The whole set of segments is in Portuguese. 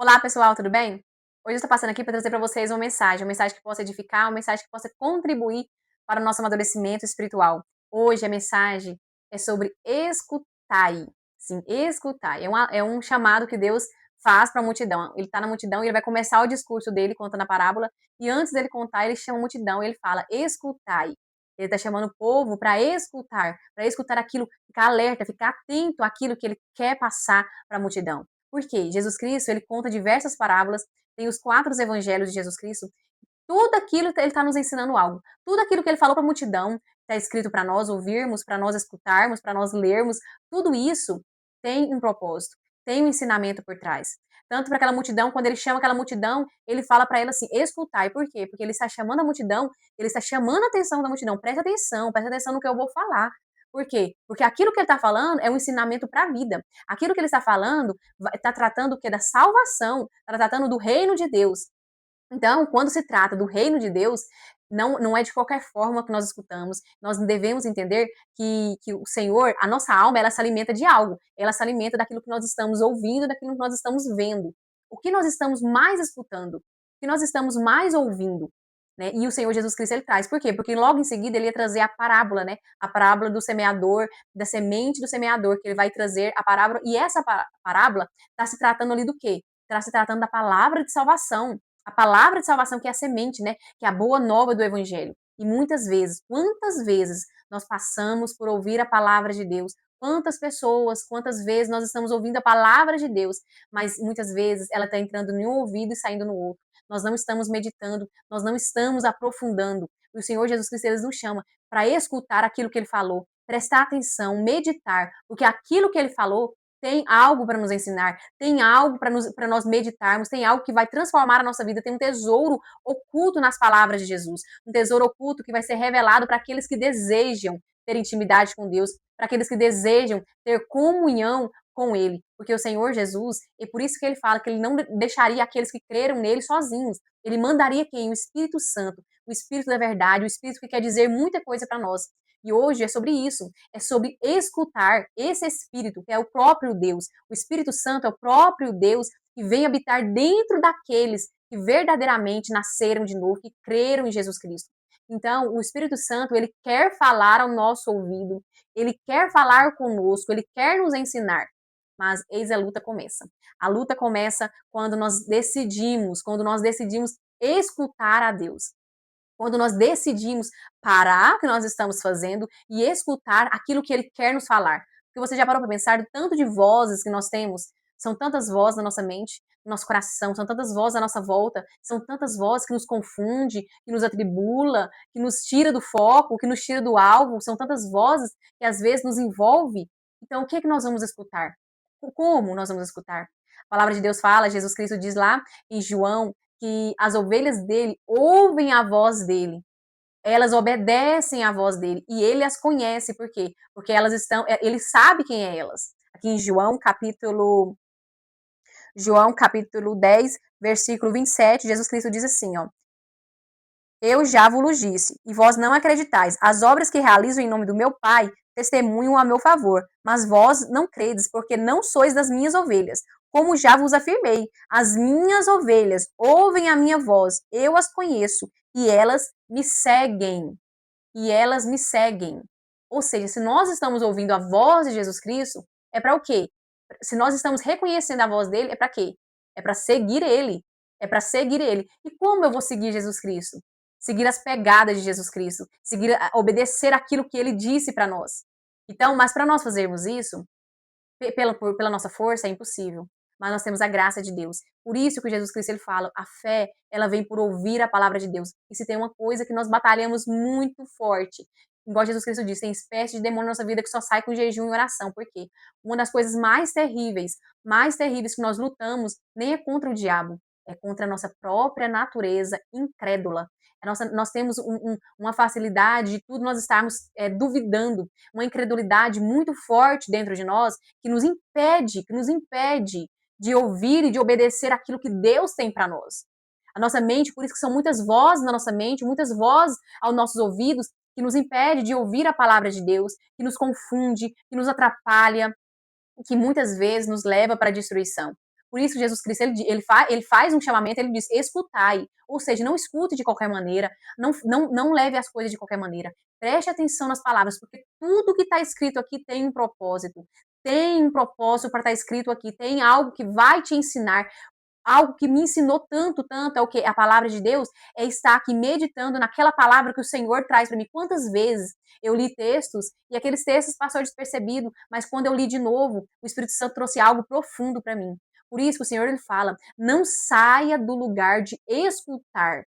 Olá, pessoal, tudo bem? Hoje eu estou passando aqui para trazer para vocês uma mensagem que possa edificar, uma mensagem que possa contribuir para o nosso amadurecimento espiritual. Hoje a mensagem é sobre escutai. Sim, escutai. É um chamado que Deus faz para a multidão. Ele está na multidão e ele vai começar o discurso dele contando a parábola. E antes dele contar, ele chama a multidão e ele fala: escutai. Ele está chamando o povo para escutar aquilo, ficar alerta, ficar atento àquilo que ele quer passar para a multidão. Por quê? Jesus Cristo, ele conta diversas parábolas, tem os 4 evangelhos de Jesus Cristo, tudo aquilo ele está nos ensinando algo. Tudo aquilo que ele falou para a multidão está escrito para nós ouvirmos, para nós escutarmos, para nós lermos. Tudo isso tem um propósito, tem um ensinamento por trás. Tanto para aquela multidão, quando ele chama aquela multidão, ele fala para ela assim: escutai. Por quê? Porque ele está chamando a multidão, ele está chamando a atenção da multidão. Presta atenção no que eu vou falar. Por quê? Porque aquilo que ele está falando é um ensinamento para a vida. Aquilo que ele está falando está tratando o quê? Da salvação, está tratando do reino de Deus. Então, quando se trata do reino de Deus, não é de qualquer forma que nós escutamos. Nós devemos entender que o Senhor, a nossa alma, ela se alimenta de algo. Ela se alimenta daquilo que nós estamos ouvindo, daquilo que nós estamos vendo. O que nós estamos mais escutando? O que nós estamos mais ouvindo? Né? E o Senhor Jesus Cristo, ele traz. Por quê? Porque logo em seguida ele ia trazer a parábola, né? A parábola do semeador, da semente do semeador, que ele vai trazer a parábola. E essa parábola está se tratando ali do quê? Está se tratando da palavra de salvação, a palavra de salvação, que é a semente, né? Que é a boa nova do evangelho. E muitas vezes, quantas vezes nós passamos por ouvir a palavra de Deus? Quantas pessoas, quantas vezes nós estamos ouvindo a palavra de Deus, mas muitas vezes ela está entrando em um ouvido e saindo no outro. Nós não estamos meditando, nós não estamos aprofundando. O Senhor Jesus Cristo ele nos chama para escutar aquilo que ele falou, prestar atenção, meditar, porque aquilo que ele falou tem algo para nos ensinar, tem algo para nós meditarmos, tem algo que vai transformar a nossa vida, tem um tesouro oculto nas palavras de Jesus, um tesouro oculto que vai ser revelado para aqueles que desejam ter intimidade com Deus, para aqueles que desejam ter comunhão com Ele, porque o Senhor Jesus, e por isso que ele fala que ele não deixaria aqueles que creram nele sozinhos, ele mandaria quem? O Espírito Santo, o Espírito da verdade, o Espírito que quer dizer muita coisa para nós. E hoje é sobre isso, é sobre escutar esse Espírito, que é o próprio Deus. O Espírito Santo é o próprio Deus que vem habitar dentro daqueles que verdadeiramente nasceram de novo, que creram em Jesus Cristo. Então, o Espírito Santo, ele quer falar ao nosso ouvido, ele quer falar conosco, ele quer nos ensinar. Mas eis a luta começa. A luta começa quando nós decidimos escutar a Deus, quando nós decidimos parar o que nós estamos fazendo e escutar aquilo que ele quer nos falar. Porque você já parou para pensar do tanto de vozes que nós temos? São tantas vozes na nossa mente, no nosso coração, são tantas vozes à nossa volta, são tantas vozes que nos confunde, que nos atribula, que nos tira do foco, que nos tira do alvo, são tantas vozes que às vezes nos envolve. Então, o que é que nós vamos escutar? Como nós vamos escutar? A palavra de Deus fala, Jesus Cristo diz lá em João que as ovelhas dele ouvem a voz dele, elas obedecem à voz dele e ele as conhece, por quê? Porque ele sabe quem é elas. Aqui em João capítulo 10, versículo 27, Jesus Cristo diz assim, ó: eu já vos disse, e vós não acreditais. As obras que realizo em nome do meu Pai testemunham a meu favor, mas vós não credes, porque não sois das minhas ovelhas. Como já vos afirmei, as minhas ovelhas ouvem a minha voz, eu as conheço, e elas me seguem. E elas me seguem. Ou seja, se nós estamos ouvindo a voz de Jesus Cristo, é para o quê? Se nós estamos reconhecendo a voz dele, é para quê? É para seguir ele. É para seguir ele. E como eu vou seguir Jesus Cristo? Seguir as pegadas de Jesus Cristo, obedecer aquilo que ele disse para nós. Então, mas para nós fazermos isso, pela nossa força, é impossível. Mas nós temos a graça de Deus. Por isso que Jesus Cristo ele fala, a fé, ela vem por ouvir a palavra de Deus. E se tem uma coisa que nós batalhamos muito forte, igual Jesus Cristo disse, tem espécie de demônio na nossa vida que só sai com jejum e oração. Por quê? Uma das coisas mais terríveis que nós lutamos, nem é contra o diabo, é contra a nossa própria natureza incrédula. Nós temos uma facilidade de tudo nós estarmos duvidando, uma incredulidade muito forte dentro de nós que nos impede de ouvir e de obedecer aquilo que Deus tem para nós. A nossa mente, por isso que são muitas vozes na nossa mente, muitas vozes aos nossos ouvidos, que nos impede de ouvir a palavra de Deus, que nos confunde, que nos atrapalha, que muitas vezes nos leva para a destruição. Por isso Jesus Cristo, ele faz um chamamento, ele diz, escutai. Ou seja, não escute de qualquer maneira, não leve as coisas de qualquer maneira. Preste atenção nas palavras, porque tudo que está escrito aqui tem um propósito. Tem um propósito para estar escrito aqui, tem algo que vai te ensinar. Algo que me ensinou tanto, tanto, é o que? A palavra de Deus, é estar aqui meditando naquela palavra que o Senhor traz para mim. Quantas vezes eu li textos e aqueles textos passaram despercebido, mas quando eu li de novo, o Espírito Santo trouxe algo profundo para mim. Por isso que o Senhor ele fala, não saia do lugar de escutar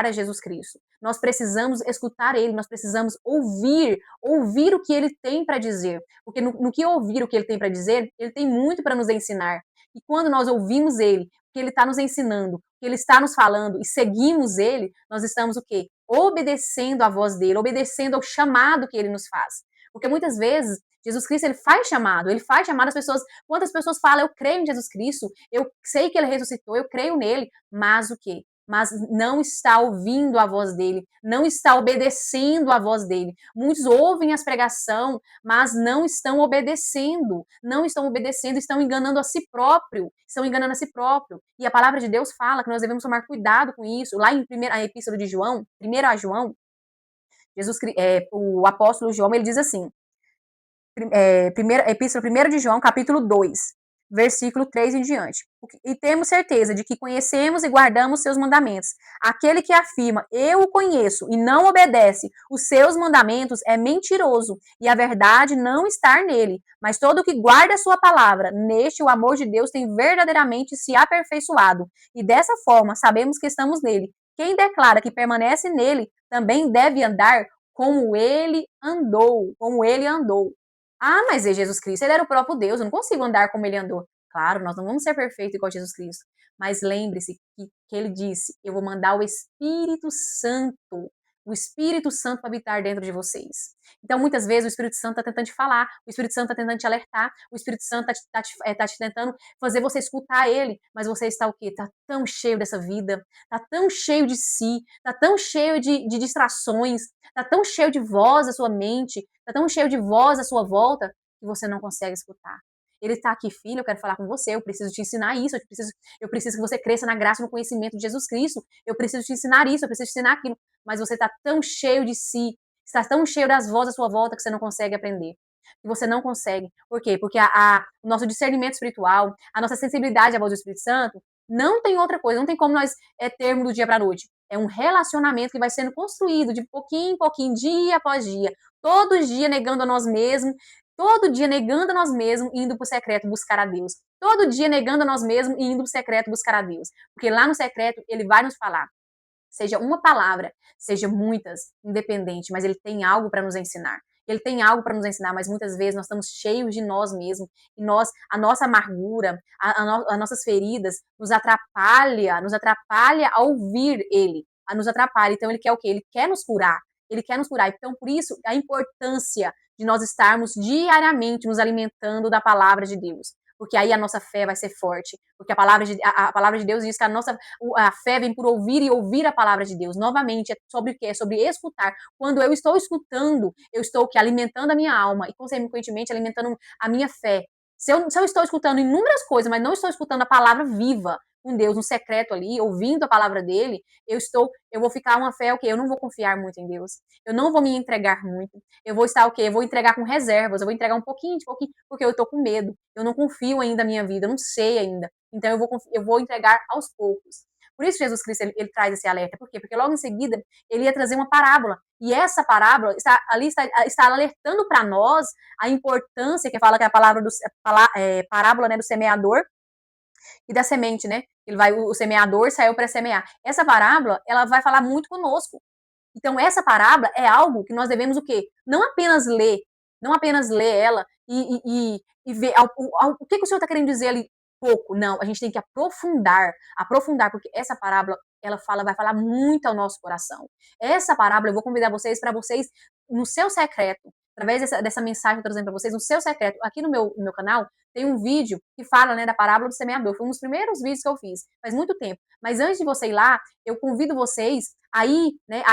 a Jesus Cristo. Nós precisamos escutar Ele, nós precisamos ouvir o que Ele tem para dizer. Porque no que ouvir o que Ele tem para dizer, Ele tem muito para nos ensinar. E quando nós ouvimos Ele, o que Ele está nos ensinando, o que Ele está nos falando, e seguimos Ele, nós estamos o quê? Obedecendo a voz dEle, obedecendo ao chamado que Ele nos faz. Porque muitas vezes, Jesus Cristo, Ele faz chamado às pessoas. Quantas pessoas falam, eu creio em Jesus Cristo, eu sei que Ele ressuscitou, eu creio nele, mas o quê? Mas não está ouvindo a voz dele, não está obedecendo a voz dele. Muitos ouvem as pregação, mas não estão obedecendo, estão enganando a si próprio, E a palavra de Deus fala que nós devemos tomar cuidado com isso. Lá em a epístola de João, 1 João, o apóstolo João, ele diz assim, epístola 1 de João, capítulo 2, versículo 3 em diante. E temos certeza de que conhecemos e guardamos seus mandamentos. Aquele que afirma, eu o conheço, e não obedece os seus mandamentos é mentiroso, e a verdade não está nele. Mas todo que guarda a sua palavra, neste o amor de Deus tem verdadeiramente se aperfeiçoado. E dessa forma sabemos que estamos nele. Quem declara que permanece nele, também deve andar como ele andou, Ah, mas é Jesus Cristo, ele era o próprio Deus, eu não consigo andar como ele andou. Claro, nós não vamos ser perfeitos igual Jesus Cristo, mas lembre-se que ele disse, eu vou mandar o Espírito Santo para habitar dentro de vocês. Então, muitas vezes, o Espírito Santo está tentando te falar, o Espírito Santo está tentando te alertar, o Espírito Santo está te tentando fazer você escutar ele, mas você está o quê? Está tão cheio dessa vida, está tão cheio de si, está tão cheio de distrações, está tão cheio de voz à sua mente, está tão cheio de voz à sua volta, que você não consegue escutar. Ele está aqui, filho, eu quero falar com você, eu preciso te ensinar isso, eu preciso que você cresça na graça e no conhecimento de Jesus Cristo, eu preciso te ensinar isso, eu preciso te ensinar aquilo, mas você está tão cheio de si, está tão cheio das vozes à sua volta que você não consegue aprender. Que você não consegue. Por quê? Porque o nosso discernimento espiritual, a nossa sensibilidade à voz do Espírito Santo, não tem outra coisa, não tem como nós termos do dia para a noite. É um relacionamento que vai sendo construído de pouquinho em pouquinho, dia após dia, todo dia negando a nós mesmos, todo dia negando a nós mesmos e indo para o secreto buscar a Deus. Todo dia negando a nós mesmos e indo para o secreto buscar a Deus. Porque lá no secreto ele vai nos falar. Seja uma palavra, seja muitas, independente, mas ele tem algo para nos ensinar. Ele tem algo para nos ensinar, mas muitas vezes nós estamos cheios de nós mesmos e a nossa amargura, as nossas feridas nos atrapalha a ouvir ele, nos atrapalha. Então ele quer o quê? Ele quer nos curar. Ele quer nos curar. Então por isso a importância de nós estarmos diariamente nos alimentando da palavra de Deus. Porque aí a nossa fé vai ser forte. Porque a palavra de Deus diz que a fé vem por ouvir e ouvir a palavra de Deus. Novamente, é sobre o quê? É sobre escutar. Quando eu estou escutando, eu estou alimentando a minha alma e, consequentemente, alimentando a minha fé. Se eu estou escutando inúmeras coisas, mas não estou escutando a palavra viva com Deus no secreto ali, ouvindo a palavra dele, eu vou ficar uma fé, eu não vou confiar muito em Deus. Eu não vou me entregar muito. Eu vou estar eu vou entregar com reservas, eu vou entregar um pouquinho, porque eu estou com medo. Eu não confio ainda na minha vida, eu não sei ainda. Então eu vou entregar aos poucos. Por isso Jesus Cristo ele traz esse alerta. Por quê? Porque logo em seguida ele ia trazer uma parábola. E essa parábola está alertando para nós a importância, que fala que é a palavra parábola, né, do semeador e da semente, né? O semeador saiu para semear. Essa parábola, ela vai falar muito conosco. Então, essa parábola é algo que nós devemos o quê? Não apenas ler ela e ver o que o Senhor está querendo dizer ali pouco. Não, a gente tem que aprofundar, porque essa parábola, vai falar muito ao nosso coração. Essa parábola, eu vou convidar vocês para vocês, no seu secreto, através dessa mensagem que eu estou trazendo para vocês, no seu secreto, aqui no meu canal, tem um vídeo que fala, né, da parábola do semeador. Foi um dos primeiros vídeos que eu fiz, faz muito tempo. Mas antes de você ir lá, eu convido vocês aí, né,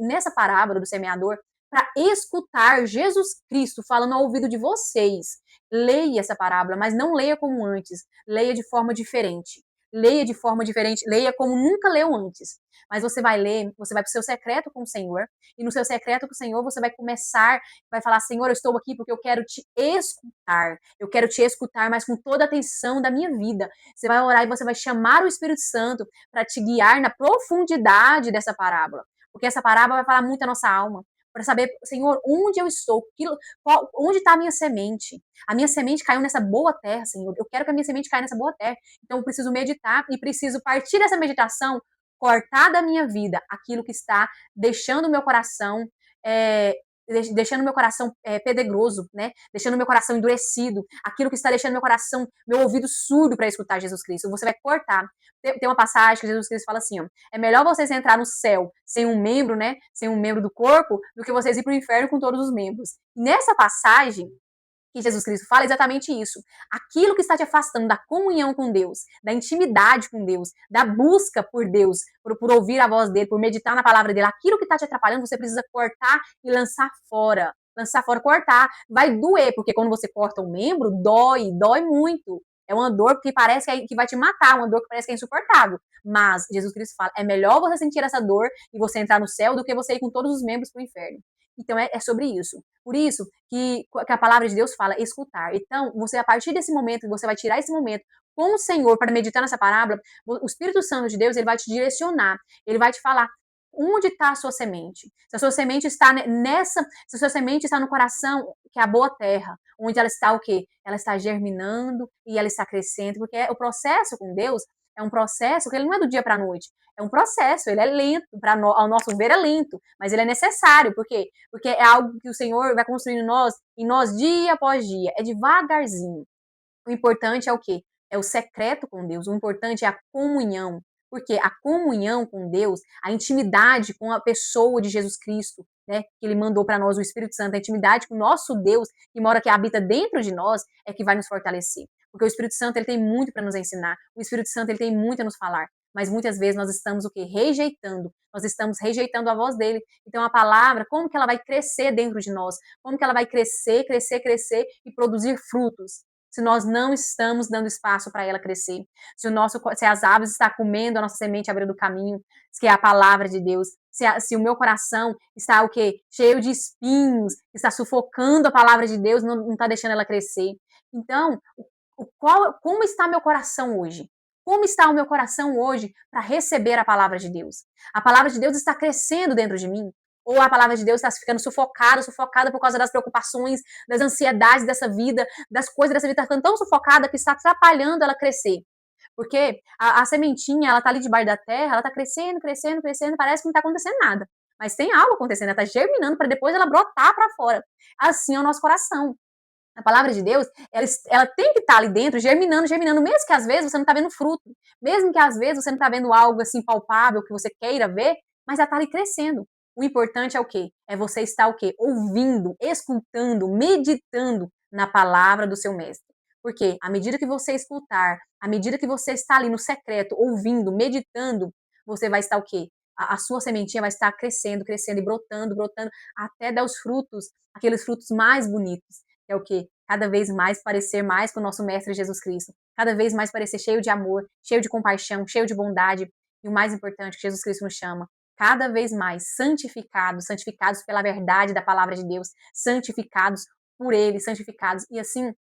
nessa parábola do semeador, para escutar Jesus Cristo falando ao ouvido de vocês. Leia essa parábola, mas não leia como antes. Leia de forma diferente. Leia de forma diferente, leia como nunca leu antes. Mas você vai ler, você vai para o seu secreto com o Senhor, e no seu secreto com o Senhor você vai começar, vai falar: Senhor, eu estou aqui porque eu quero te escutar. Eu quero te escutar, mas com toda a atenção da minha vida. Você vai orar e você vai chamar o Espírito Santo para te guiar na profundidade dessa parábola. Porque essa parábola vai falar muito à nossa alma. Para saber, Senhor, onde eu estou, onde está a minha semente. A minha semente caiu nessa boa terra, Senhor. Eu quero que a minha semente caia nessa boa terra. Então eu preciso meditar e preciso partir dessa meditação, cortar da minha vida aquilo que está deixando o meu coração é, deixando meu coração pedregoso, né? Deixando meu coração endurecido, aquilo que está deixando meu coração, meu ouvido surdo para escutar Jesus Cristo. Você vai cortar. Tem uma passagem que Jesus Cristo fala assim: ó, é melhor vocês entrar no céu sem um membro, né? Sem um membro do corpo, do que vocês ir para o inferno com todos os membros. Nessa passagem, que Jesus Cristo fala exatamente isso. Aquilo que está te afastando da comunhão com Deus, da intimidade com Deus, da busca por Deus, por ouvir a voz dele, por meditar na palavra dele, aquilo que está te atrapalhando, você precisa cortar e lançar fora. Lançar fora, cortar. Vai doer, porque quando você corta um membro, dói muito. É uma dor que parece que vai te matar, uma dor que parece que é insuportável. Mas Jesus Cristo fala: é melhor você sentir essa dor e você entrar no céu do que você ir com todos os membros para o inferno. Então é sobre isso. Por isso que a palavra de Deus fala escutar. Então, você, a partir desse momento, você vai tirar esse momento com o Senhor para meditar nessa parábola, o Espírito Santo de Deus, ele vai te direcionar, ele vai te falar onde está a sua semente. Se a sua semente está se a sua semente está no coração, que é a boa terra, onde ela está o quê? Ela está germinando e ela está crescendo, porque o processo com Deus é um processo que ele não é do dia para a noite. É um processo, ele é lento, ao nosso ver é lento, mas ele é necessário, por quê? Porque é algo que o Senhor vai construindo em nós dia após dia, é devagarzinho. O importante é o quê? É o secreto com Deus, o importante é a comunhão, porque a comunhão com Deus, a intimidade com a pessoa de Jesus Cristo, né, que ele mandou para nós o Espírito Santo, a intimidade com o nosso Deus, que habita dentro de nós, é que vai nos fortalecer. Porque o Espírito Santo, ele tem muito para nos ensinar, o Espírito Santo, ele tem muito a nos falar, mas muitas vezes nós estamos o quê? Rejeitando. Nós estamos rejeitando a voz dele. Então a palavra, como que ela vai crescer dentro de nós? Como que ela vai crescer e produzir frutos? Se nós não estamos dando espaço para ela crescer, se as aves estão comendo a nossa semente à beira do caminho, que é a palavra de Deus, se o meu coração está o quê? Cheio de espinhos, está sufocando a palavra de Deus, não está deixando ela crescer. Então, como está meu coração hoje? Como está o meu coração hoje para receber a palavra de Deus? A palavra de Deus está crescendo dentro de mim? Ou a palavra de Deus está ficando sufocada por causa das preocupações, das ansiedades dessa vida, das coisas dessa vida, está ficando tão sufocada que está atrapalhando ela crescer? Porque a sementinha, ela está ali debaixo da terra, ela está crescendo, parece que não está acontecendo nada. Mas tem algo acontecendo, ela está germinando para depois ela brotar para fora. Assim é o nosso coração. A palavra de Deus, ela tem que estar ali dentro, germinando, mesmo que às vezes você não está vendo fruto, mesmo que às vezes você não está vendo algo assim palpável que você queira ver, mas ela está ali crescendo. O importante é o quê? É você estar o quê? Ouvindo, escutando, meditando na palavra do seu mestre. Porque à medida que você escutar, à medida que você está ali no secreto, ouvindo, meditando, você vai estar o quê? A sua sementinha vai estar crescendo e brotando, até dar os frutos, aqueles frutos mais bonitos, que é o quê? Cada vez mais parecer mais com o nosso Mestre Jesus Cristo. Cada vez mais parecer cheio de amor, cheio de compaixão, cheio de bondade. E o mais importante, que Jesus Cristo nos chama, cada vez mais santificados pela verdade da palavra de Deus, santificados por Ele, santificados. E assim,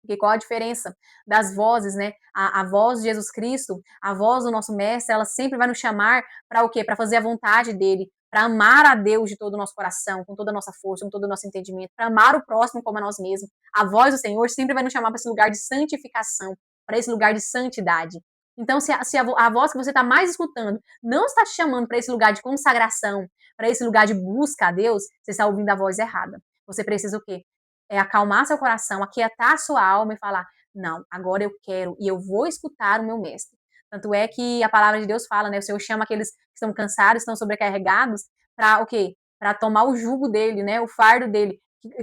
porque qual a diferença das vozes, né? A voz de Jesus Cristo, a voz do nosso Mestre, ela sempre vai nos chamar para o quê? Para fazer a vontade dele, para amar a Deus de todo o nosso coração, com toda a nossa força, com todo o nosso entendimento, para amar o próximo como a nós mesmos. A voz do Senhor sempre vai nos chamar para esse lugar de santificação, para esse lugar de santidade. Então, se a voz que você está mais escutando não está te chamando para esse lugar de consagração, para esse lugar de busca a Deus, você está ouvindo a voz errada. Você precisa o quê? Acalmar seu coração, aquietar a sua alma e falar: não, agora eu quero e eu vou escutar o meu mestre. Tanto é que a palavra de Deus fala, né? O Senhor chama aqueles que estão cansados, estão sobrecarregados, para o quê? Para tomar o jugo dele, né? O fardo dele,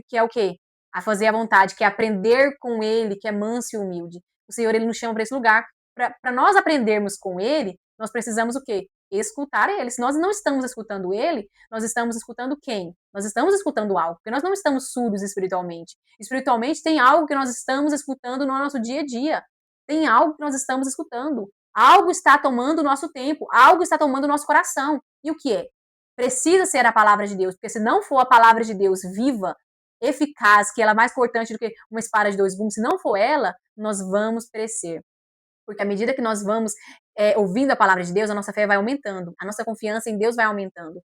que é o quê? A fazer a vontade, que é aprender com ele, que é manso e humilde. O Senhor, ele nos chama para esse lugar. Para nós aprendermos com ele, nós precisamos o quê? escutar ele. Se nós não estamos escutando ele, nós estamos escutando quem? Nós estamos escutando algo, porque nós não estamos surdos espiritualmente. Espiritualmente tem algo que nós estamos escutando no nosso dia a dia. Tem algo que nós estamos escutando. Algo está tomando o nosso tempo, algo está tomando o nosso coração. E o que é? Precisa ser a palavra de Deus, porque se não for a palavra de Deus viva, eficaz, que ela é mais cortante do que uma espada de dois gumes, se não for ela, nós vamos perecer. Porque à medida que nós vamos ouvindo a palavra de Deus, a nossa fé vai aumentando, a nossa confiança em Deus vai aumentando.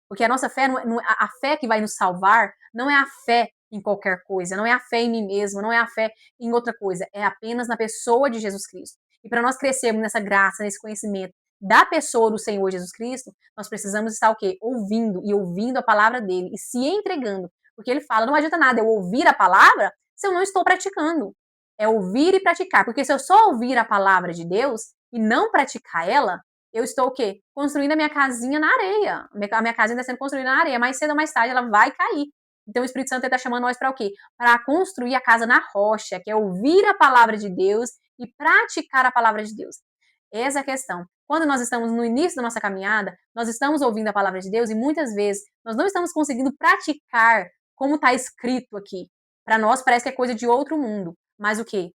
Porque a nossa fé, a fé que vai nos salvar, não é a fé em qualquer coisa, não é a fé em mim mesmo, não é a fé em outra coisa, é apenas na pessoa de Jesus Cristo. E para nós crescermos nessa graça, nesse conhecimento da pessoa do Senhor Jesus Cristo, nós precisamos estar o quê? Ouvindo e ouvindo a palavra dele e se entregando. Porque ele fala, não adianta nada eu ouvir a palavra se eu não estou praticando. É ouvir e praticar. Porque se eu só ouvir a palavra de Deus e não praticar ela, eu estou o quê? Construindo a minha casinha na areia. A minha casinha está sendo construída na areia. Mais cedo ou mais tarde ela vai cair. Então o Espírito Santo está chamando nós para o quê? Para construir a casa na rocha, que é ouvir a palavra de Deus e praticar a palavra de Deus. Essa é a questão. Quando nós estamos no início da nossa caminhada, nós estamos ouvindo a palavra de Deus e muitas vezes nós não estamos conseguindo praticar como está escrito aqui. Para nós parece que é coisa de outro mundo. Mas o quê?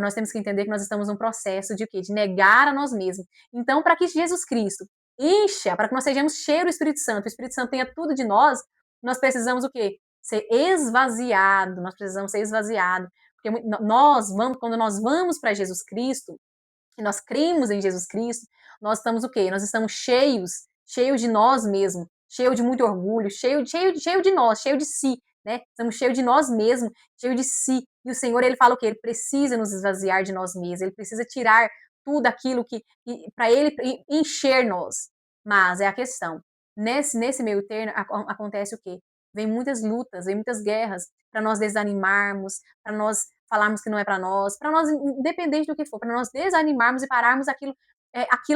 Nós temos que entender que nós estamos num processo de o quê? De negar a nós mesmos. Então, para que Jesus Cristo encha, para que nós sejamos cheios do Espírito Santo, o Espírito Santo tenha tudo de nós precisamos o quê? Ser esvaziado, nós precisamos ser esvaziado. Porque quando nós vamos para Jesus Cristo, e nós cremos em Jesus Cristo, nós estamos o quê? Nós estamos cheios de nós mesmos, cheio de muito orgulho, cheio de nós, cheio de si, né? Estamos cheios de nós mesmos, cheio de si. E o Senhor, ele fala o quê? Ele precisa nos esvaziar de nós mesmos, ele precisa tirar tudo aquilo que para ele encher nós. Mas é a questão. Nesse meio termo acontece o quê? Vem muitas lutas, vem muitas guerras para nós desanimarmos, para nós falarmos que não é para nós, independente do que for, para nós desanimarmos e pararmos aquilo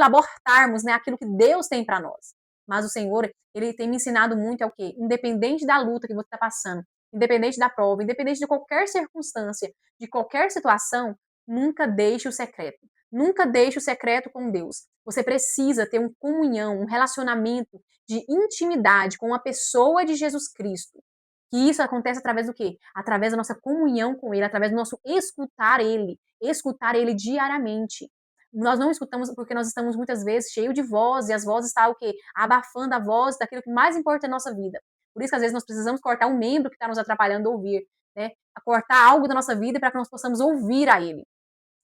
abortarmos, né, aquilo que Deus tem para nós. Mas o Senhor, ele tem me ensinado muito o quê? Independente da luta que você está passando, independente da prova, independente de qualquer circunstância, de qualquer situação, nunca deixe o secreto. Nunca deixe o secreto com Deus. Você precisa ter uma comunhão, um relacionamento de intimidade com a pessoa de Jesus Cristo. Que isso acontece através do quê? Através da nossa comunhão com Ele, através do nosso escutar Ele diariamente. Nós não escutamos porque nós estamos muitas vezes cheios de voz, e as vozes estão o quê? Abafando a voz daquilo que mais importa na nossa vida. Por isso que às vezes nós precisamos cortar um membro que está nos atrapalhando a ouvir, né? A cortar algo da nossa vida para que nós possamos ouvir a Ele.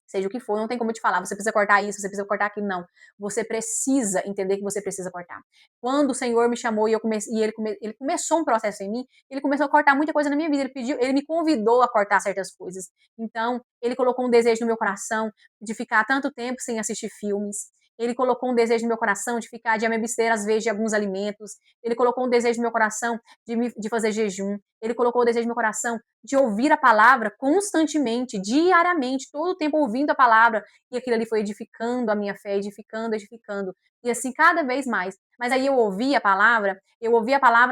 Seja o que for, não tem como eu te falar, você precisa cortar isso, você precisa cortar aquilo, não. Você precisa entender que você precisa cortar. Quando o Senhor me chamou e ele começou um processo em mim, ele começou a cortar muita coisa na minha vida, ele me convidou a cortar certas coisas. Então, ele colocou um desejo no meu coração de ficar tanto tempo sem assistir filmes. Ele colocou um desejo no meu coração de me abster, às vezes, de alguns alimentos. Ele colocou um desejo no meu coração de fazer jejum. Ele colocou o desejo no meu coração de ouvir a palavra constantemente, diariamente, todo o tempo ouvindo a palavra. E aquilo ali foi edificando a minha fé, edificando. E assim, cada vez mais. Mas aí eu ouvia a palavra,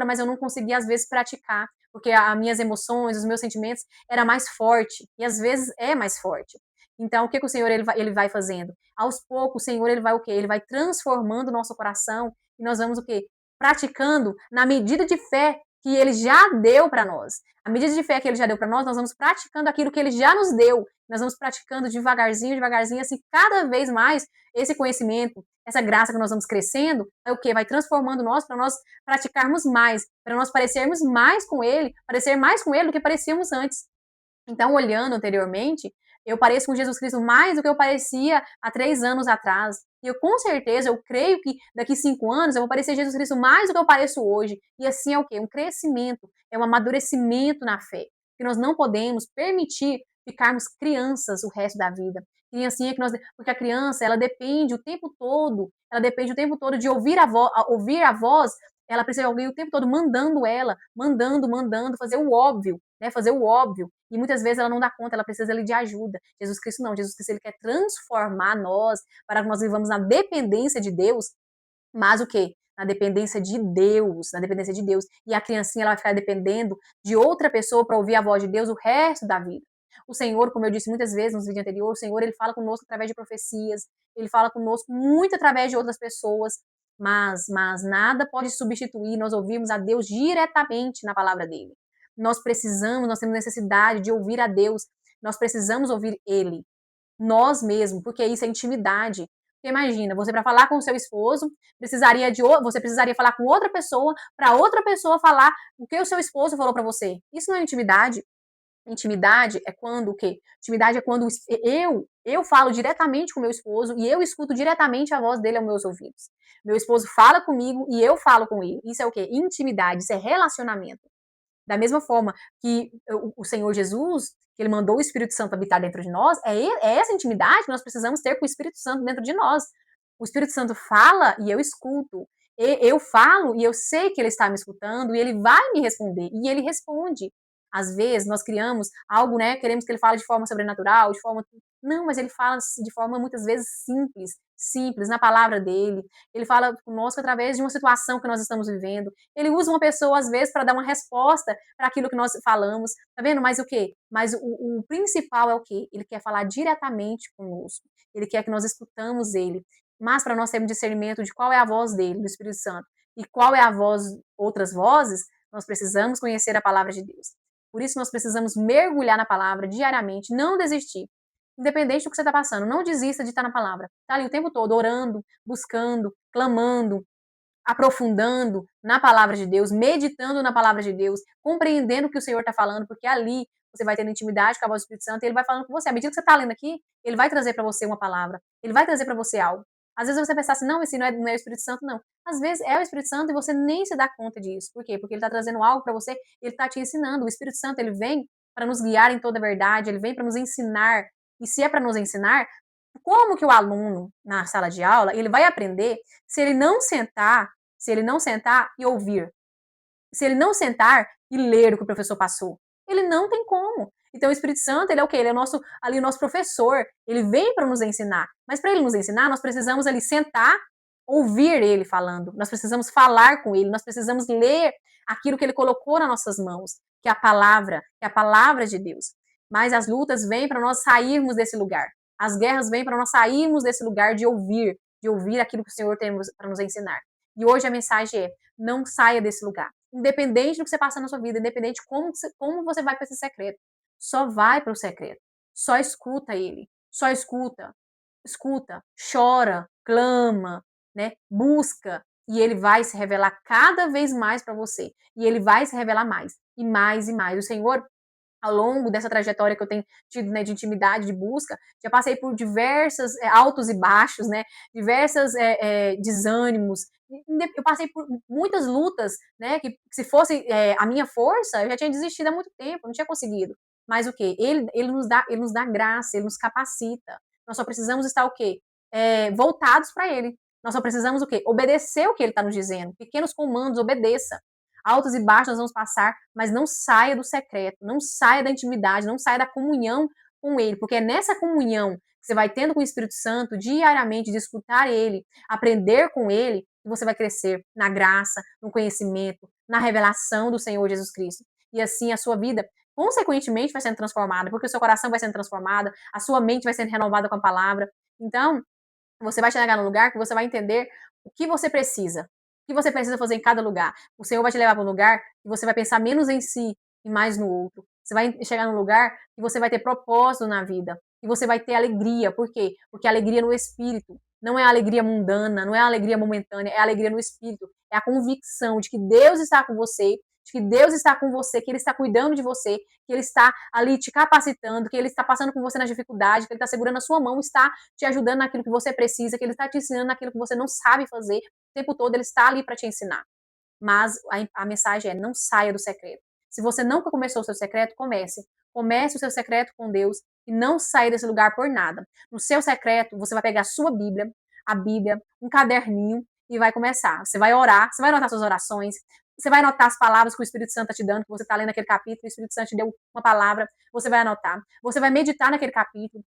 mas eu não conseguia, às vezes, praticar. Porque as minhas emoções, os meus sentimentos, era mais forte. E às vezes é mais forte. Então, o que o Senhor ele vai fazendo? Aos poucos, o Senhor ele vai o quê? Ele vai transformando o nosso coração e nós vamos o quê? Praticando na medida de fé que ele já deu para nós. A medida de fé que ele já deu para nós vamos praticando aquilo que ele já nos deu. Nós vamos praticando devagarzinho, assim, cada vez mais esse conhecimento, essa graça que nós vamos crescendo, é o quê? Vai transformando nós para nós praticarmos mais, para nós parecermos mais com ele, parecer mais com ele do que parecíamos antes. Então, olhando anteriormente, eu pareço com Jesus Cristo mais do que eu parecia há 3 anos atrás. E eu, com certeza, eu creio que daqui 5 anos eu vou parecer Jesus Cristo mais do que eu pareço hoje. E assim é o quê? Um crescimento, é um amadurecimento na fé. Que nós não podemos permitir ficarmos crianças o resto da vida. Criancinha que porque a criança, ela depende o tempo todo de ouvir a voz, ela precisa de alguém o tempo todo mandando, fazer o óbvio, né? Fazer o óbvio. E muitas vezes ela não dá conta, ela precisa ali de ajuda. Jesus Cristo não, Jesus Cristo ele quer transformar nós para que nós vivamos na dependência de Deus, mas o quê? Na dependência de Deus, na dependência de Deus. E a criancinha ela vai ficar dependendo de outra pessoa para ouvir a voz de Deus o resto da vida. O Senhor, como eu disse muitas vezes nos vídeos anteriores, o Senhor ele fala conosco através de profecias, ele fala conosco muito através de outras pessoas. mas nada pode substituir nós ouvirmos a Deus diretamente na palavra dele. Nós temos necessidade de ouvir a Deus, nós precisamos ouvir ele, nós mesmos, porque isso é intimidade. Porque imagina, você para falar com o seu esposo, você precisaria falar com outra pessoa, para outra pessoa falar o que o seu esposo falou para você. Isso não é intimidade. Intimidade é quando o quê? Intimidade é quando eu falo diretamente com meu esposo e eu escuto diretamente a voz dele aos meus ouvidos. Meu esposo fala comigo e eu falo com ele. Isso é o quê? Intimidade, isso é relacionamento. Da mesma forma que o Senhor Jesus, que ele mandou o Espírito Santo habitar dentro de nós, é essa intimidade que nós precisamos ter com o Espírito Santo dentro de nós. O Espírito Santo fala e eu escuto. Eu falo e eu sei que ele está me escutando e ele vai me responder. E ele responde. Às vezes nós criamos algo, né? Queremos que ele fale de forma sobrenatural, de forma. Não, mas ele fala de forma muitas vezes simples, na palavra dele. Ele fala conosco através de uma situação que nós estamos vivendo. Ele usa uma pessoa, às vezes, para dar uma resposta para aquilo que nós falamos. Tá vendo? Mas o quê? Mas o principal é o quê? Ele quer falar diretamente conosco. Ele quer que nós escutamos ele. Mas para nós termos discernimento de qual é a voz dele, do Espírito Santo, e qual é a voz, outras vozes, nós precisamos conhecer a palavra de Deus. Por isso nós precisamos mergulhar na palavra diariamente, não desistir. Independente do que você está passando, não desista de estar na palavra. Está ali o tempo todo, orando, buscando, clamando, aprofundando na palavra de Deus, meditando na palavra de Deus, compreendendo o que o Senhor está falando, porque ali você vai tendo intimidade com a voz do Espírito Santo e ele vai falando com você. À medida que você está lendo aqui, ele vai trazer para você uma palavra, ele vai trazer para você algo. Às vezes você pensa assim, não, esse não é o Espírito Santo, não. Às vezes é o Espírito Santo e você nem se dá conta disso. Por quê? Porque ele está trazendo algo para você, ele está te ensinando. O Espírito Santo, ele vem para nos guiar em toda a verdade, ele vem para nos ensinar. E se é para nos ensinar, como que o aluno, na sala de aula, ele vai aprender se ele não sentar e ouvir? Se ele não sentar e ler o que o professor passou? Ele não tem como. Então o Espírito Santo, ele é o quê? Ele é o nosso professor. Ele vem para nos ensinar. Mas para ele nos ensinar, nós precisamos ali sentar, ouvir ele falando. Nós precisamos falar com ele. Nós precisamos ler aquilo que ele colocou nas nossas mãos, que é a palavra de Deus. Mas as lutas vêm para nós sairmos desse lugar. As guerras vêm para nós sairmos desse lugar de ouvir aquilo que o Senhor tem para nos ensinar. E hoje a mensagem é: não saia desse lugar. Independente do que você passa na sua vida, independente de como você vai para esse secreto, só vai para o secreto. Só escuta ele. Só escuta. Escuta. Chora. Clama. Né? Busca. E ele vai se revelar cada vez mais para você. E ele vai se revelar mais. E mais e mais. O Senhor, ao longo dessa trajetória que eu tenho tido, né, de intimidade, de busca, já passei por diversos altos e baixos, né, diversos desânimos. Eu passei por muitas lutas, né, que se fosse a minha força, eu já tinha desistido há muito tempo, não tinha conseguido. Mas o quê? Ele nos dá graça, ele nos capacita. Nós só precisamos estar o quê? Voltados para ele. Nós só precisamos o quê? Obedecer o que ele está nos dizendo. Pequenos comandos, obedeça. Altos e baixos nós vamos passar, mas não saia do secreto, não saia da intimidade, não saia da comunhão com ele, porque é nessa comunhão que você vai tendo com o Espírito Santo diariamente, de escutar ele, aprender com ele, que você vai crescer na graça, no conhecimento, na revelação do Senhor Jesus Cristo. E assim a sua vida, consequentemente, vai sendo transformada, porque o seu coração vai sendo transformado, a sua mente vai sendo renovada com a palavra. Então, você vai chegar num lugar que você vai entender o que você precisa. O que você precisa fazer em cada lugar. O Senhor vai te levar para um lugar que você vai pensar menos em si e mais no outro. Você vai chegar num lugar que você vai ter propósito na vida. E você vai ter alegria. Por quê? Porque a alegria no espírito. Não é a alegria mundana, não é a alegria momentânea, é a alegria no espírito. É a convicção de que Deus está com você, de que Deus está com você, que Ele está cuidando de você, que Ele está ali te capacitando, que Ele está passando com você nas dificuldades, que Ele está segurando a sua mão, está te ajudando naquilo que você precisa, que Ele está te ensinando naquilo que você não sabe fazer. O tempo todo Ele está ali para te ensinar. Mas a mensagem é: não saia do secreto. Se você nunca começou o seu secreto, comece. Comece o seu secreto com Deus e não saia desse lugar por nada. No seu secreto, você vai pegar a Bíblia, um caderninho e vai começar. Você vai orar, você vai anotar suas orações, você vai anotar as palavras que o Espírito Santo está te dando, que você está lendo aquele capítulo, o Espírito Santo te deu uma palavra, você vai anotar. Você vai meditar naquele capítulo.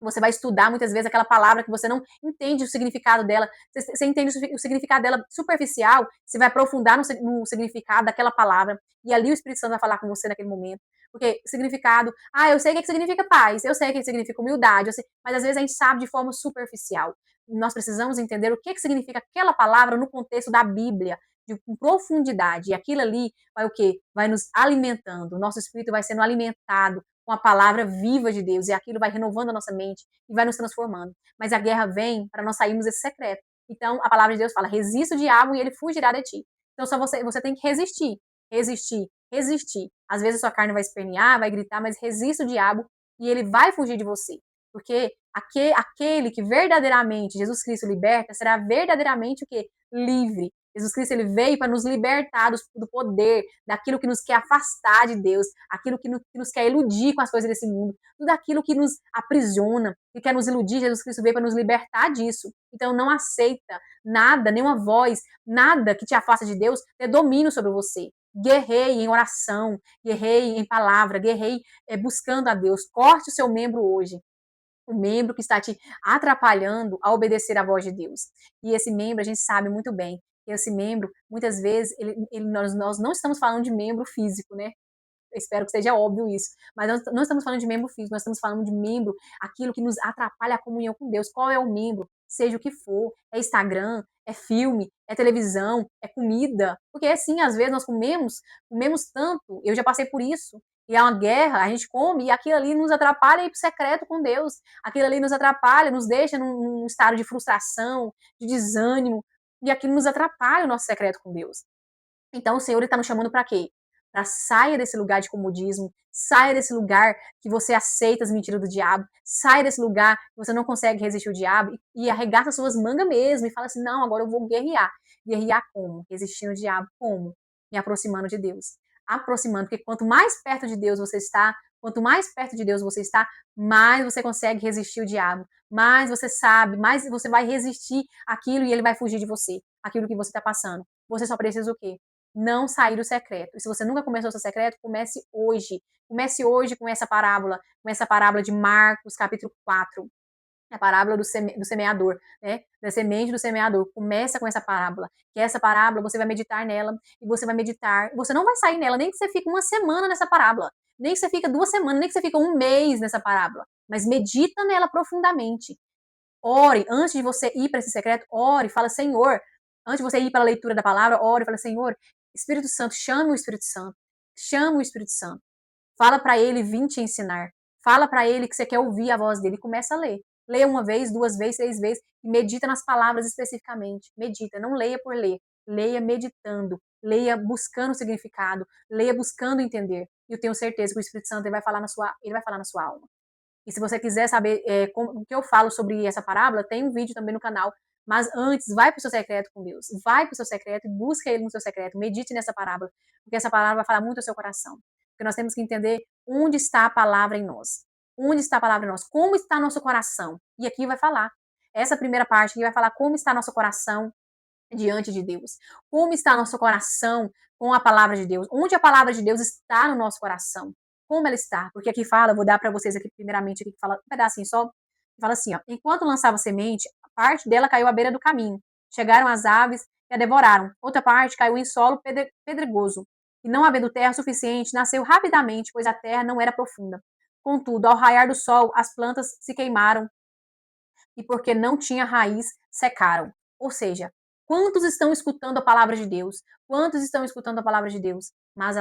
Você vai estudar muitas vezes aquela palavra que você não entende o significado dela. Você entende o significado dela superficial, você vai aprofundar no significado daquela palavra. E ali o Espírito Santo vai falar com você naquele momento. Porque significado, eu sei o que significa paz, eu sei o que significa humildade, mas às vezes a gente sabe de forma superficial. Nós precisamos entender o que significa aquela palavra no contexto da Bíblia, com profundidade. E aquilo ali vai o quê? Vai nos alimentando. O nosso espírito vai sendo alimentado com a palavra viva de Deus, e aquilo vai renovando a nossa mente e vai nos transformando. Mas a guerra vem para nós sairmos desse secreto. Então, a palavra de Deus fala: resista o diabo e ele fugirá de ti. Então, só você tem que resistir, resistir, resistir. Às vezes a sua carne vai espernear, vai gritar, mas resista o diabo e ele vai fugir de você. Porque aquele que verdadeiramente Jesus Cristo liberta será verdadeiramente o quê? Livre. Jesus Cristo ele veio para nos libertar do poder, daquilo que nos quer afastar de Deus, aquilo que nos quer iludir com as coisas desse mundo, tudo aquilo que nos aprisiona, que quer nos iludir. Jesus Cristo veio para nos libertar disso. Então não aceita nada, nenhuma voz, nada que te afasta de Deus ter domínio sobre você. Guerreie em oração, guerreie em palavra, guerreie buscando a Deus. Corte o seu membro hoje, o membro que está te atrapalhando a obedecer à voz de Deus. E esse membro, a gente sabe muito bem, que esse membro, muitas vezes, nós não estamos falando de membro físico, né? Eu espero que seja óbvio isso. Mas nós não estamos falando de membro físico, nós estamos falando de membro, aquilo que nos atrapalha a comunhão com Deus. Qual é o membro? Seja o que for. É Instagram, é filme, é televisão, é comida. Porque assim, às vezes nós comemos tanto, eu já passei por isso. E é uma guerra, a gente come e aquilo ali nos atrapalha ir pro secreto com Deus. Aquilo ali nos atrapalha, nos deixa num estado de frustração, de desânimo. E aquilo nos atrapalha o nosso secreto com Deus. Então o Senhor está nos chamando para quê? Para saia desse lugar de comodismo, saia desse lugar que você aceita as mentiras do diabo, saia desse lugar que você não consegue resistir ao diabo e arregaça suas mangas mesmo e fala assim: não, agora eu vou guerrear. Guerrear como? Resistindo ao diabo como? Me aproximando de Deus. Aproximando, porque quanto mais perto de Deus você está, quanto mais perto de Deus você está, mais você consegue resistir ao diabo, mais você sabe, mais você vai resistir aquilo e ele vai fugir de você, aquilo que você está passando. Você só precisa o quê? Não sair do secreto. E se você nunca começou o seu secreto, comece hoje. Comece hoje com essa parábola de Marcos, capítulo 4. A parábola do semeador, né? Da semente do semeador. Começa com essa parábola. Que essa parábola, você vai meditar nela, e você vai meditar. Você não vai sair nela, nem que você fique uma semana nessa parábola. Nem que você fique 2 semanas, nem que você fique um mês nessa parábola. Mas medita nela profundamente. Ore, antes de você ir para esse secreto, ore, fala: Senhor, antes de você ir para a leitura da palavra, ore, fala: Senhor, Espírito Santo, chame o Espírito Santo, chama o Espírito Santo, fala para ele vir te ensinar, fala para ele que você quer ouvir a voz dele e começa a ler. Leia 1 vez, 2 vezes, 3 vezes e medita nas palavras especificamente. Medita, não leia por ler, leia meditando, leia buscando o significado, leia buscando entender. E eu tenho certeza que o Espírito Santo ele vai falar na sua alma. E se você quiser saber o que eu falo sobre essa parábola, tem um vídeo também no canal. Mas antes, vai para o seu secreto com Deus. Vai para o seu secreto e busca Ele no seu secreto. Medite nessa parábola, porque essa parábola vai falar muito ao seu coração. Porque nós temos que entender onde está a palavra em nós. Onde está a palavra em nós? Como está nosso coração? E aqui vai falar. Essa primeira parte aqui vai falar como está nosso coração diante de Deus. Como está nosso coração com a palavra de Deus? Onde a palavra de Deus está no nosso coração? Como ela está? Porque aqui fala, vou dar para vocês aqui primeiramente, aqui que fala um pedacinho só, fala assim, ó: enquanto lançava semente, parte dela caiu à beira do caminho. Chegaram as aves e a devoraram. Outra parte caiu em solo pedregoso. E não havendo terra suficiente, nasceu rapidamente, pois a terra não era profunda. Contudo, ao raiar do sol, as plantas se queimaram e porque não tinha raiz, secaram. Ou seja, quantos estão escutando a palavra de Deus? Quantos estão escutando a palavra de Deus? Mas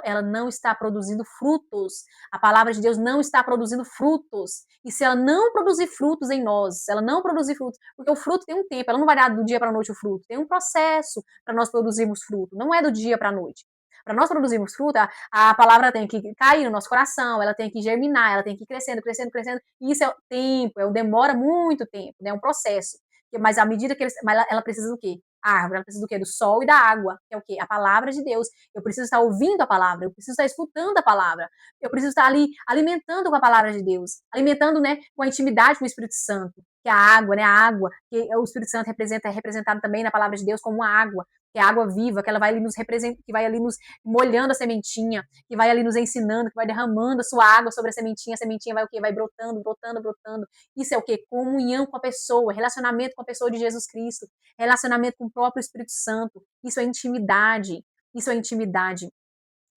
ela não está produzindo frutos. A palavra de Deus não está produzindo frutos. E se ela não produzir frutos em nós, se ela não produzir frutos, porque o fruto tem um tempo, ela não vai dar do dia para a noite o fruto. Tem um processo para nós produzirmos fruto. Não é do dia para a noite. Para nós produzirmos fruto, a palavra tem que cair no nosso coração, ela tem que germinar, ela tem que ir crescendo, crescendo, crescendo. E isso é tempo, demora muito tempo, né? É um processo. Mas à medida que ela precisa do quê? A árvore, ela precisa do quê? Do sol e da água, que é o quê? A palavra de Deus. Eu preciso estar ouvindo a palavra, eu preciso estar escutando a palavra, eu preciso estar ali alimentando com a palavra de Deus, alimentando, né, com a intimidade com o Espírito Santo. que a água, né, a água, que o Espírito Santo é representado também na palavra de Deus como a água, que é a água viva, que ela vai ali nos represent, que vai ali nos molhando a sementinha, que vai ali nos ensinando, que vai derramando a sua água sobre a sementinha vai o quê? Vai brotando, brotando, brotando. Isso é o quê? Comunhão com a pessoa, relacionamento com a pessoa de Jesus Cristo, relacionamento com o próprio Espírito Santo. Isso é intimidade. Isso é intimidade.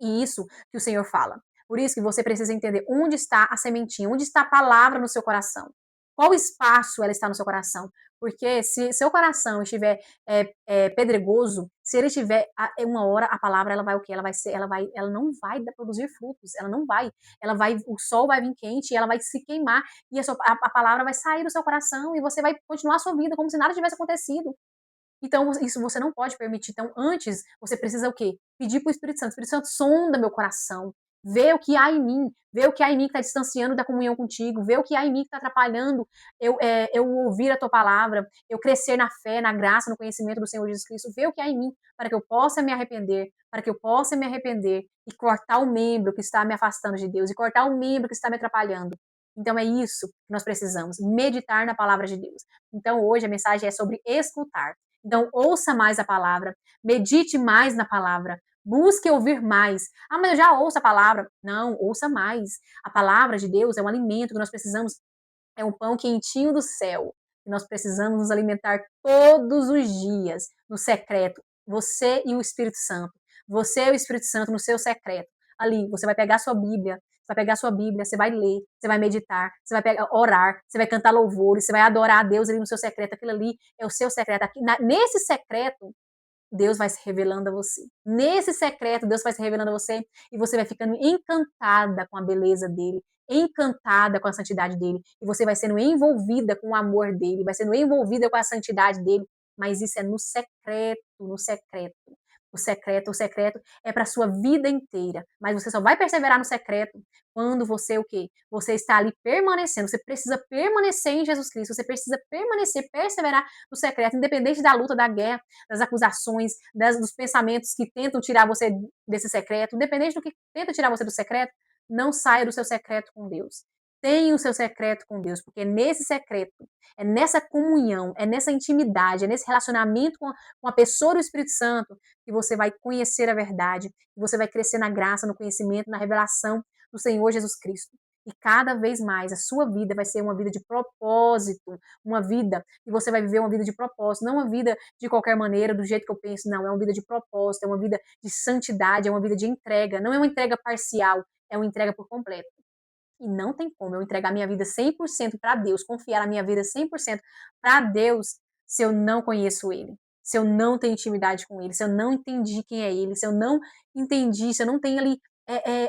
E isso que o Senhor fala. Por isso que você precisa entender onde está a sementinha, onde está a palavra no seu coração. Qual espaço ela está no seu coração? Porque se seu coração estiver pedregoso, se ele estiver uma hora, a palavra ela vai o quê? Ela não vai produzir frutos, o sol vai vir quente e ela vai se queimar e a palavra vai sair do seu coração e você vai continuar a sua vida como se nada tivesse acontecido. Então, isso você não pode permitir. Então, antes, você precisa o quê? Pedir para o Espírito Santo. Espírito Santo, sonda meu coração. Vê o que há em mim. Vê o que há em mim que está distanciando da comunhão contigo. Vê o que há em mim que está atrapalhando eu ouvir a tua palavra, eu crescer na fé, na graça, no conhecimento do Senhor Jesus Cristo. Vê o que há em mim para que eu possa me arrepender, para que eu possa me arrepender e cortar o membro que está me afastando de Deus, e cortar o membro que está me atrapalhando. Então, é isso que nós precisamos, meditar na palavra de Deus. Então, hoje a mensagem é sobre escutar. Então, ouça mais a palavra, medite mais na palavra, busque ouvir mais. Ah, mas eu já ouço a palavra. Não, ouça mais. A palavra de Deus é um alimento que nós precisamos, é um pão quentinho do céu, que nós precisamos nos alimentar todos os dias, no secreto. Você e o Espírito Santo. Você e o Espírito Santo no seu secreto. Ali, você vai pegar sua Bíblia, você vai ler, você vai meditar, você vai orar, você vai cantar louvores, você vai adorar a Deus ali no seu secreto. Aquilo ali é o seu secreto. Nesse secreto, Deus vai se revelando a você. Nesse secreto, Deus vai se revelando a você e você vai ficando encantada com a beleza dele, encantada com a santidade dele, e você vai sendo envolvida com o amor dele, vai sendo envolvida com a santidade dele, mas isso é no secreto, no secreto. O secreto é para sua vida inteira, mas você só vai perseverar no secreto quando você o quê? Você está ali permanecendo, você precisa permanecer em Jesus Cristo, você precisa permanecer, perseverar no secreto, independente da luta, da guerra, das acusações, dos pensamentos que tentam tirar você desse secreto, independente do que tenta tirar você do secreto, não saia do seu secreto com Deus. Tenha o seu secreto com Deus, porque é nesse secreto, é nessa comunhão, é nessa intimidade, é nesse relacionamento com a pessoa do Espírito Santo que você vai conhecer a verdade, que você vai crescer na graça, no conhecimento, na revelação do Senhor Jesus Cristo. E cada vez mais a sua vida vai ser uma vida de propósito, uma vida que você vai viver uma vida de propósito, não uma vida de qualquer maneira, do jeito que eu penso, não, é uma vida de propósito, é uma vida de santidade, é uma vida de entrega, não é uma entrega parcial, é uma entrega por completo. E não tem como eu entregar minha vida 100% para Deus, confiar a minha vida 100% para Deus, se eu não conheço Ele, se eu não tenho intimidade com Ele, se eu não entendi quem é Ele, se eu não entendi, se eu não tenho ali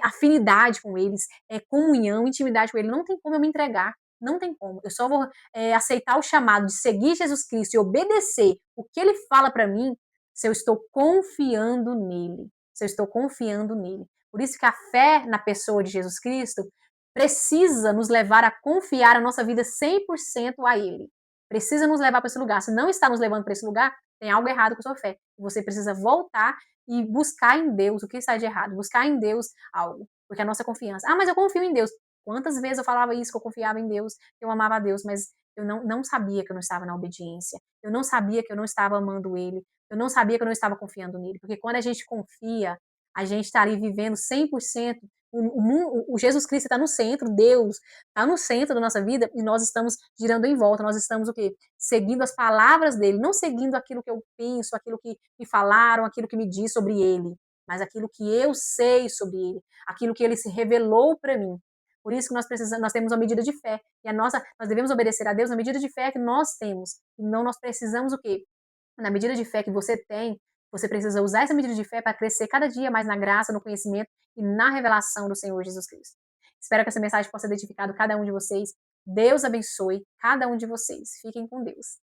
afinidade com eles, comunhão, intimidade com Ele, não tem como eu me entregar, não tem como. Eu só vou aceitar o chamado de seguir Jesus Cristo e obedecer o que Ele fala para mim, se eu estou confiando nele, se eu estou confiando nele. Por isso que a fé na pessoa de Jesus Cristo precisa nos levar a confiar a nossa vida 100% a Ele. Precisa nos levar para esse lugar. Se não está nos levando para esse lugar, tem algo errado com a sua fé. Você precisa voltar e buscar em Deus o que está de errado. Buscar em Deus algo. Porque a nossa confiança. Ah, mas eu confio em Deus. Quantas vezes eu falava isso, que eu confiava em Deus, que eu amava a Deus, mas eu não sabia que eu não estava na obediência. Eu não sabia que eu não estava amando Ele. Eu não sabia que eu não estava confiando nele. Porque quando a gente confia, a gente está ali vivendo 100%. O Jesus Cristo está no centro, Deus está no centro da nossa vida e nós estamos girando em volta, nós estamos o quê? Seguindo as palavras dele, não seguindo aquilo que eu penso, aquilo que me falaram, aquilo que me diz sobre ele, mas aquilo que eu sei sobre ele, aquilo que ele se revelou para mim. Por isso que nós temos uma medida de fé, e nós devemos obedecer a Deus na medida de fé que nós temos. E não nós precisamos o quê? Na medida de fé que você tem, você precisa usar essa medida de fé para crescer cada dia mais na graça, no conhecimento e na revelação do Senhor Jesus Cristo. Espero que essa mensagem possa ter edificado cada um de vocês. Deus abençoe cada um de vocês. Fiquem com Deus.